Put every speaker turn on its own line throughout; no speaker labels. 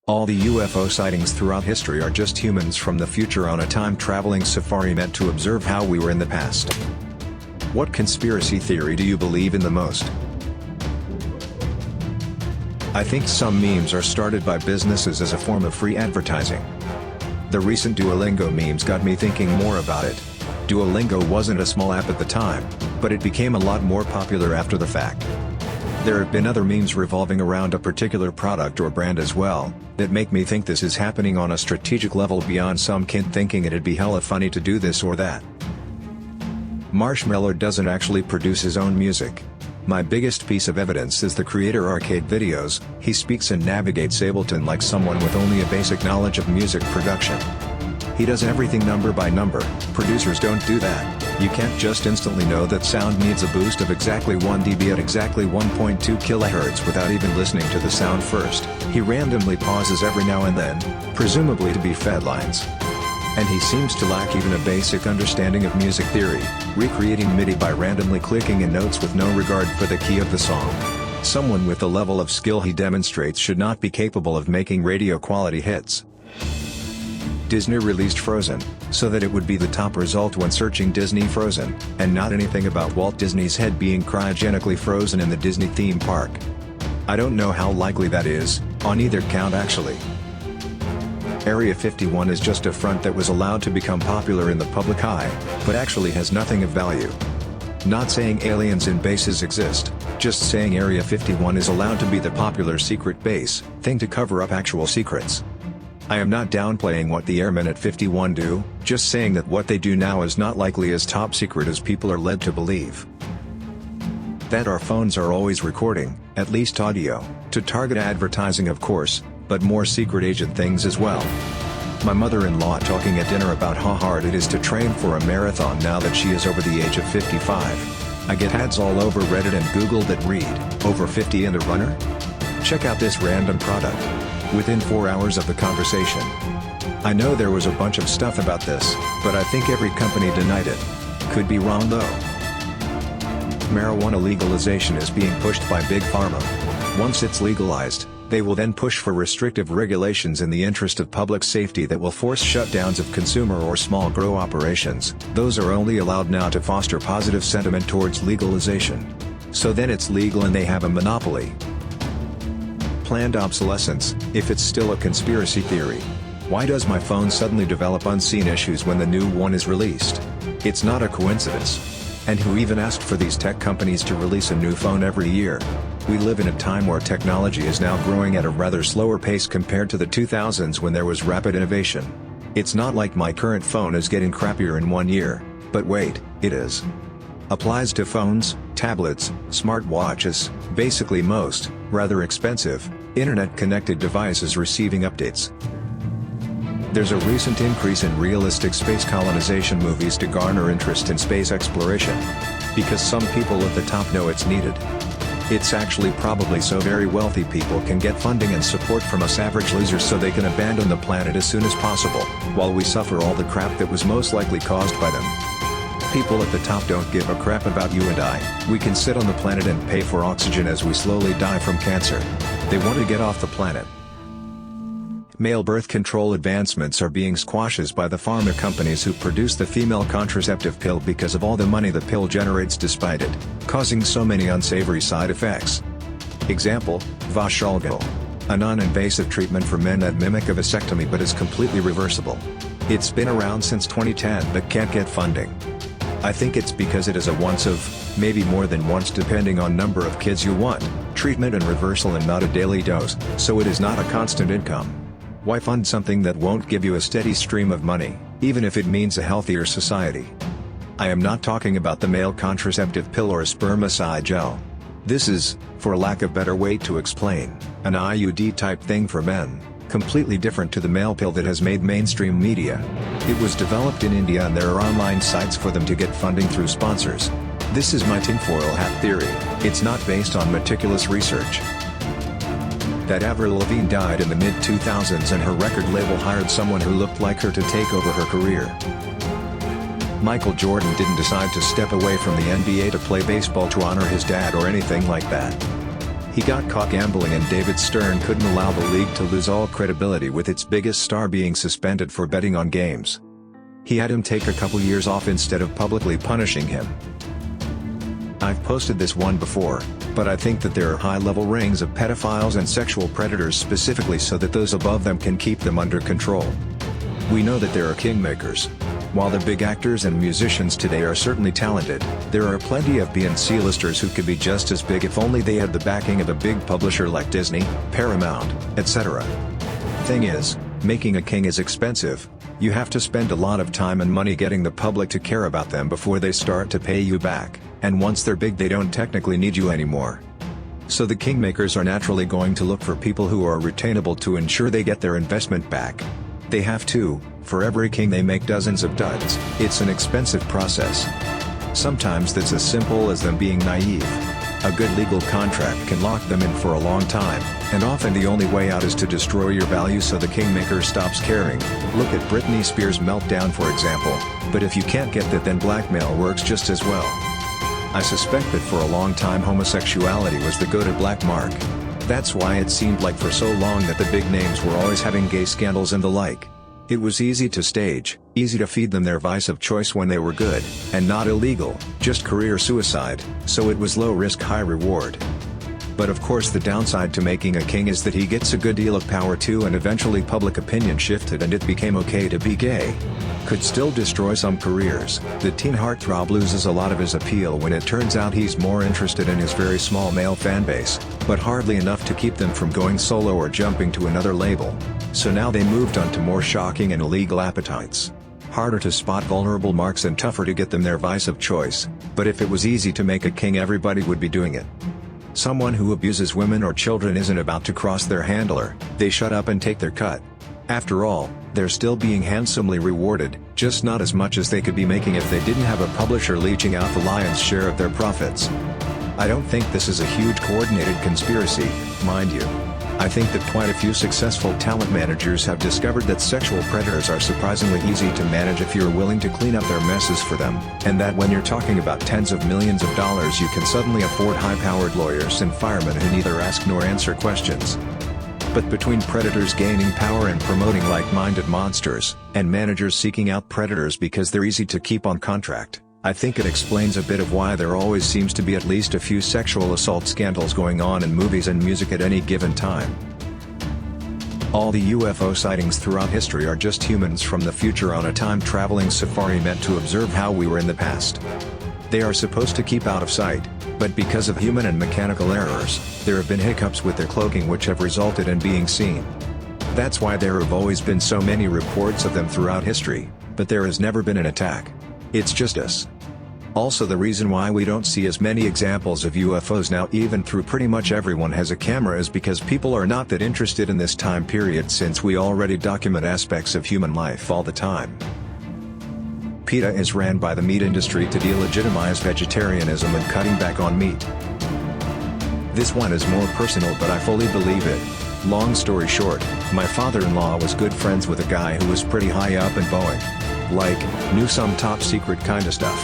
All the UFO sightings throughout history are just humans from the future on a time-traveling safari meant to observe how we were in the past. What conspiracy theory do you believe in the most? I think some memes are started by businesses as a form of free advertising. The recent Duolingo memes got me thinking more about it. Duolingo wasn't a small app at the time, but it became a lot more popular after the fact. There have been other memes revolving around a particular product or brand as well, that make me think this is happening on a strategic level beyond some kid thinking it'd be hella funny to do this or that. Marshmello doesn't actually produce his own music. My biggest piece of evidence is the creator arcade videos. He speaks and navigates Ableton like someone with only a basic knowledge of music production. He does everything number by number. Producers don't do that. You can't just instantly know that sound needs a boost of exactly 1 dB at exactly 1.2 kHz without even listening to the sound first. He randomly pauses every now and then, presumably to be fed lines. And he seems to lack even a basic understanding of music theory, recreating MIDI by randomly clicking in notes with no regard for the key of the song. Someone with the level of skill he demonstrates should not be capable of making radio quality hits. Disney released Frozen, so that it would be the top result when searching Disney Frozen, and not anything about Walt Disney's head being cryogenically frozen in the Disney theme park. I don't know how likely that is, on either count actually. Area 51 is just a front that was allowed to become popular in the public eye, but actually has nothing of value. Not saying aliens in bases exist, just saying Area 51 is allowed to be the popular secret base thing to cover up actual secrets. I am not downplaying what the airmen at 51 do, just saying that what they do now is not likely as top secret as people are led to believe. That our phones are always recording, at least audio, to target advertising of course, but more secret agent things as well. My mother-in-law talking at dinner about how hard it is to train for a marathon now that she is over the age of 55. I get ads all over Reddit and Google that read, "Over 50 and a runner? Check out this random product." Within 4 hours of the conversation. I know there was a bunch of stuff about this, but I think every company denied it. Could be wrong though. Marijuana legalization is being pushed by Big Pharma. Once it's legalized, they will then push for restrictive regulations in the interest of public safety that will force shutdowns of consumer or small grow operations. Those are only allowed now to foster positive sentiment towards legalization. So then it's legal and they have a monopoly. Planned obsolescence, if it's still a conspiracy theory. Why does my phone suddenly develop unseen issues when the new one is released? It's not a coincidence. And who even asked for these tech companies to release a new phone every year? We live in a time where technology is now growing at a rather slower pace compared to the 2000s when there was rapid innovation. It's not like my current phone is getting crappier in 1 year, but wait, it is. Applies to phones, tablets, smartwatches, basically most, rather expensive, internet-connected devices receiving updates. There's a recent increase in realistic space colonization movies to garner interest in space exploration. Because some people at the top know it's needed. It's actually probably so very wealthy people can get funding and support from us average losers so they can abandon the planet as soon as possible, while we suffer all the crap that was most likely caused by them. People at the top don't give a crap about you and I. We can sit on the planet and pay for oxygen as we slowly die from cancer. They want to get off the planet. Male birth control advancements are being squashed by the pharma companies who produce the female contraceptive pill because of all the money the pill generates despite it, causing so many unsavory side effects. Example, Vash'Algol. A non-invasive treatment for men that mimic a vasectomy but is completely reversible. It's been around since 2010 but can't get funding. I think it's because it is a once of, maybe more than once depending on number of kids you want, treatment and reversal and not a daily dose, so it is not a constant income. Why fund something that won't give you a steady stream of money, even if it means a healthier society? I am not talking about the male contraceptive pill or spermicide gel. This is, for lack of better way to explain, an IUD type thing for men, completely different to the male pill that has made mainstream media. It was developed in India and there are online sites for them to get funding through sponsors. This is my tinfoil hat theory, it's not based on meticulous research. That Avril Lavigne died in the mid-2000s and her record label hired someone who looked like her to take over her career. Michael Jordan didn't decide to step away from the NBA to play baseball to honor his dad or anything like that. He got caught gambling and David Stern couldn't allow the league to lose all credibility with its biggest star being suspended for betting on games. He had him take a couple years off instead of publicly punishing him. I've posted this one before, but I think that there are high-level rings of pedophiles and sexual predators specifically so that those above them can keep them under control. We know that there are kingmakers. While the big actors and musicians today are certainly talented, there are plenty of B and C-listers who could be just as big if only they had the backing of a big publisher like Disney, Paramount, etc. Thing is, making a king is expensive. You have to spend a lot of time and money getting the public to care about them before they start to pay you back, and once they're big they don't technically need you anymore. So the kingmakers are naturally going to look for people who are retainable to ensure they get their investment back. They have to. For every king they make dozens of duds. It's an expensive process. Sometimes that's as simple as them being naive. A good legal contract can lock them in for a long time, and often the only way out is to destroy your value so the kingmaker stops caring. Look at Britney Spears' meltdown for example, but if you can't get that then blackmail works just as well. I suspect that for a long time homosexuality was the go-to black mark. That's why it seemed like for so long that the big names were always having gay scandals and the like. It was easy to stage, easy to feed them their vice of choice when they were good, and not illegal, just career suicide, so it was low risk high reward. But of course the downside to making a king is that he gets a good deal of power too, and eventually public opinion shifted and it became okay to be gay. Could still destroy some careers. The teen heartthrob loses a lot of his appeal when it turns out he's more interested in his very small male fanbase, but hardly enough to keep them from going solo or jumping to another label. So now they moved on to more shocking and illegal appetites. Harder to spot vulnerable marks and tougher to get them their vice of choice, but if it was easy to make a king everybody would be doing it. Someone who abuses women or children isn't about to cross their handler, they shut up and take their cut. After all, they're still being handsomely rewarded, just not as much as they could be making if they didn't have a publisher leeching out the lion's share of their profits. I don't think this is a huge coordinated conspiracy, mind you. I think that quite a few successful talent managers have discovered that sexual predators are surprisingly easy to manage if you're willing to clean up their messes for them, and that when you're talking about tens of millions of dollars you can suddenly afford high-powered lawyers and firemen who neither ask nor answer questions. But between predators gaining power and promoting like-minded monsters, and managers seeking out predators because they're easy to keep on contract, I think it explains a bit of why there always seems to be at least a few sexual assault scandals going on in movies and music at any given time. All the UFO sightings throughout history are just humans from the future on a time-traveling safari meant to observe how we were in the past. They are supposed to keep out of sight, but because of human and mechanical errors, there have been hiccups with their cloaking which have resulted in being seen. That's why there have always been so many reports of them throughout history, but there has never been an attack. It's just us. Also the reason why we don't see as many examples of UFOs now even through pretty much everyone has a camera is because people are not that interested in this time period since we already document aspects of human life all the time. PETA is ran by the meat industry to delegitimize vegetarianism and cutting back on meat. This one is more personal but I fully believe it. Long story short, my father-in-law was good friends with a guy who was pretty high up in Boeing. Like, knew some top secret kinda stuff.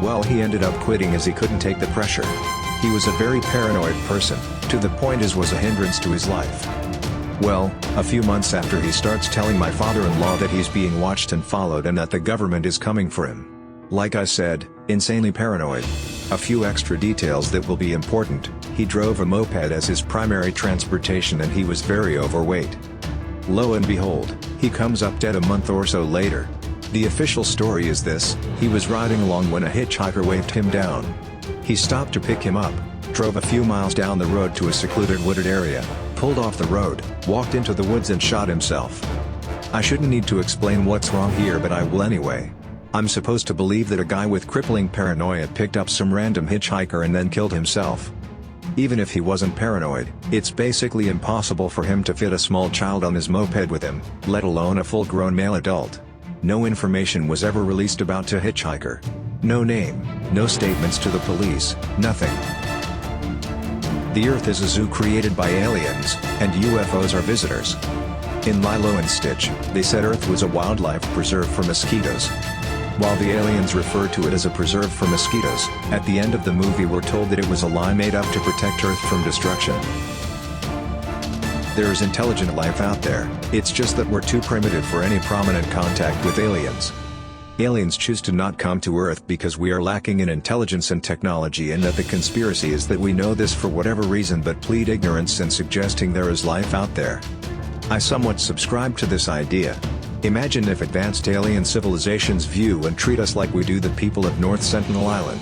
Well, he ended up quitting as he couldn't take the pressure. He was a very paranoid person, to the point as was a hindrance to his life. Well, a few months after he starts telling my father-in-law that he's being watched and followed and that the government is coming for him. Like I said, insanely paranoid. A few extra details that will be important: he drove a moped as his primary transportation and he was very overweight. Lo and behold, he comes up dead a month or so later. The official story is this: he was riding along when a hitchhiker waved him down. He stopped to pick him up, drove a few miles down the road to a secluded wooded area, pulled off the road, walked into the woods and shot himself. I shouldn't need to explain what's wrong here, but I will anyway. I'm supposed to believe that a guy with crippling paranoia picked up some random hitchhiker and then killed himself. Even if he wasn't paranoid, it's basically impossible for him to fit a small child on his moped with him, let alone a full-grown male adult. No information was ever released about the hitchhiker. No name, no statements to the police, nothing. The Earth is a zoo created by aliens, and UFOs are visitors. In Lilo and Stitch, they said Earth was a wildlife preserve for mosquitoes. While the aliens refer to it as a preserve for mosquitoes, at the end of the movie we're told that it was a lie made up to protect Earth from destruction. There is intelligent life out there, it's just that we're too primitive for any prominent contact with aliens. Aliens choose to not come to Earth because we are lacking in intelligence and technology, and that the conspiracy is that we know this for whatever reason but plead ignorance in suggesting there is life out there. I somewhat subscribe to this idea. Imagine if advanced alien civilizations view and treat us like we do the people of North Sentinel Island.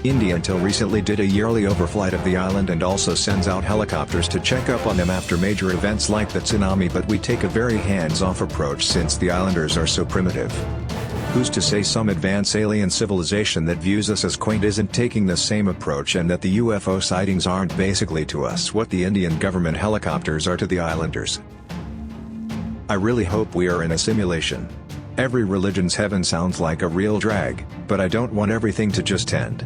India until recently did a yearly overflight of the island and also sends out helicopters to check up on them after major events like the tsunami, but we take a very hands-off approach since the islanders are so primitive. Who's to say some advanced alien civilization that views us as quaint isn't taking the same approach, and that the UFO sightings aren't basically to us what the Indian government helicopters are to the islanders? I really hope we are in a simulation. Every religion's heaven sounds like a real drag, but I don't want everything to just end.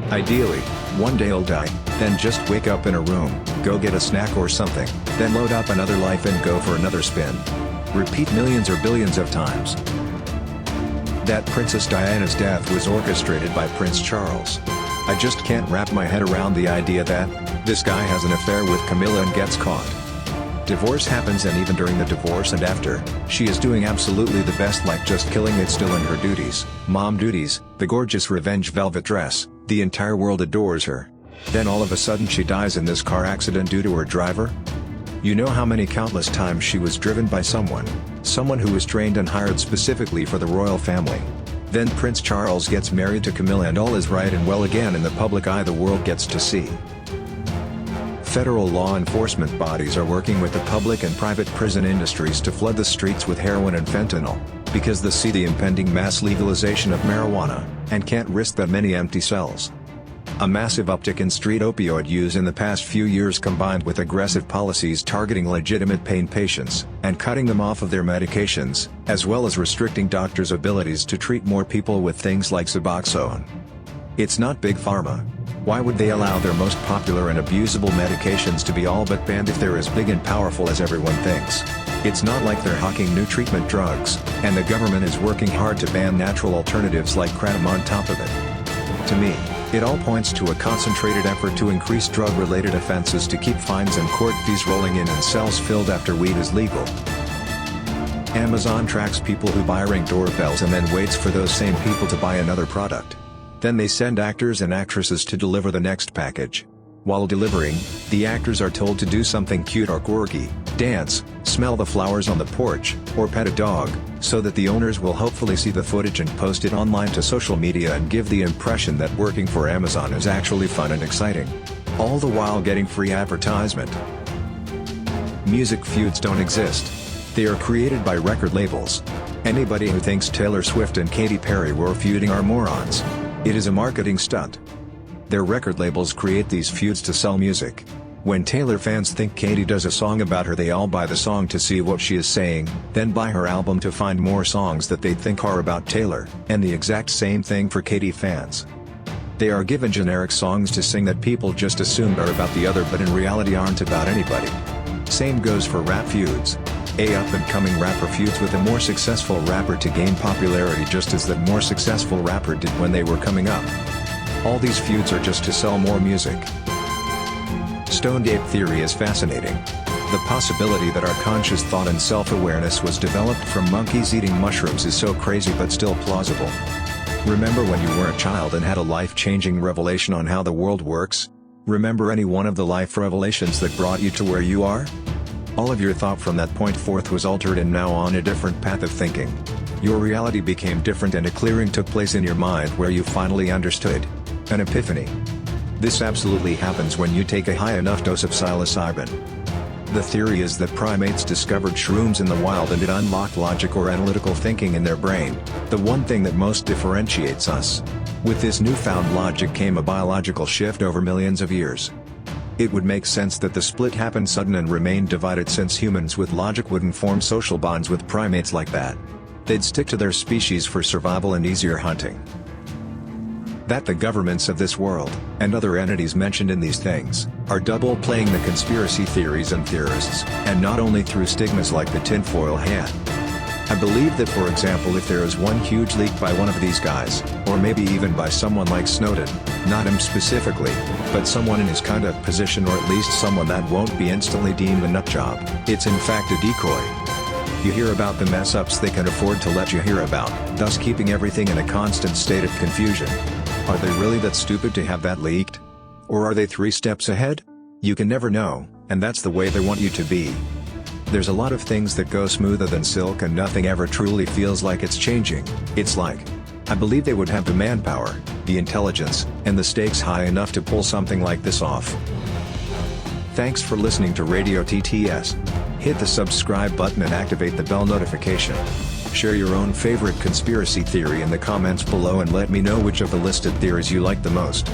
Ideally, one day I'll die, then just wake up in a room, go get a snack or something, then load up another life and go for another spin. Repeat millions or billions of times. That Princess Diana's death was orchestrated by Prince Charles. I just can't wrap my head around the idea that this guy has an affair with Camilla and gets caught. Divorce happens, and even during the divorce and after, she is doing absolutely the best, like just killing it, still in her duties, mom duties, the gorgeous revenge velvet dress, the entire world adores her. Then all of a sudden she dies in this car accident due to her driver? You know how many countless times she was driven by someone who was trained and hired specifically for the royal family. Then Prince Charles gets married to Camilla and all is right and well again in the public eye the world gets to see. Federal law enforcement bodies are working with the public and private prison industries to flood the streets with heroin and fentanyl, because they see the impending mass legalization of marijuana, and can't risk that many empty cells. A massive uptick in street opioid use in the past few years, combined with aggressive policies targeting legitimate pain patients, and cutting them off of their medications, as well as restricting doctors' abilities to treat more people with things like Suboxone. It's not Big Pharma. Why would they allow their most popular and abusable medications to be all but banned if they're as big and powerful as everyone thinks? It's not like they're hawking new treatment drugs, and the government is working hard to ban natural alternatives like kratom on top of it. To me, it all points to a concentrated effort to increase drug-related offenses to keep fines and court fees rolling in and cells filled after weed is legal. Amazon tracks people who buy Ring doorbells and then waits for those same people to buy another product. Then they send actors and actresses to deliver the next package. While delivering, the actors are told to do something cute or quirky, dance, smell the flowers on the porch, or pet a dog, so that the owners will hopefully see the footage and post it online to social media and give the impression that working for Amazon is actually fun and exciting. All the while getting free advertisement. Music feuds don't exist. They are created by record labels. Anybody who thinks Taylor Swift and Katy Perry were feuding are morons. It is a marketing stunt. Their record labels create these feuds to sell music. When Taylor fans think Katy does a song about her, they all buy the song to see what she is saying, then buy her album to find more songs that they think are about Taylor, and the exact same thing for Katy fans. They are given generic songs to sing that people just assume are about the other but in reality aren't about anybody. Same goes for rap feuds. A up-and-coming rapper feuds with a more successful rapper to gain popularity, just as that more successful rapper did when they were coming up. All these feuds are just to sell more music. Stoned ape theory is fascinating. The possibility that our conscious thought and self-awareness was developed from monkeys eating mushrooms is so crazy but still plausible. Remember when you were a child and had a life-changing revelation on how the world works? Remember any one of the life revelations that brought you to where you are? All of your thought from that point forth was altered and now on a different path of thinking. Your reality became different and a clearing took place in your mind where you finally understood. An epiphany. This absolutely happens when you take a high enough dose of psilocybin. The theory is that primates discovered shrooms in the wild and it unlocked logic or analytical thinking in their brain, the one thing that most differentiates us. With this newfound logic came a biological shift over millions of years. It would make sense that the split happened sudden and remained divided, since humans with logic wouldn't form social bonds with primates like that. They'd stick to their species for survival and easier hunting. That the governments of this world, and other entities mentioned in these things, are double-playing the conspiracy theories and theorists, and not only through stigmas like the tinfoil hat. I believe that, for example, if there is one huge leak by one of these guys, or maybe even by someone like Snowden, not him specifically, but someone in his kind of position, or at least someone that won't be instantly deemed a nutjob, it's in fact a decoy. You hear about the mess-ups they can afford to let you hear about, thus keeping everything in a constant state of confusion. Are they really that stupid to have that leaked? Or are they 3 steps ahead? You can never know, and that's the way they want you to be. There's a lot of things that go smoother than silk and nothing ever truly feels like it's changing. It's like, I believe they would have the manpower, the intelligence, and the stakes high enough to pull something like this off. Thanks for listening to Radio TTS. Hit the subscribe button and activate the bell notification. Share your own favorite conspiracy theory in the comments below and let me know which of the listed theories you like the most.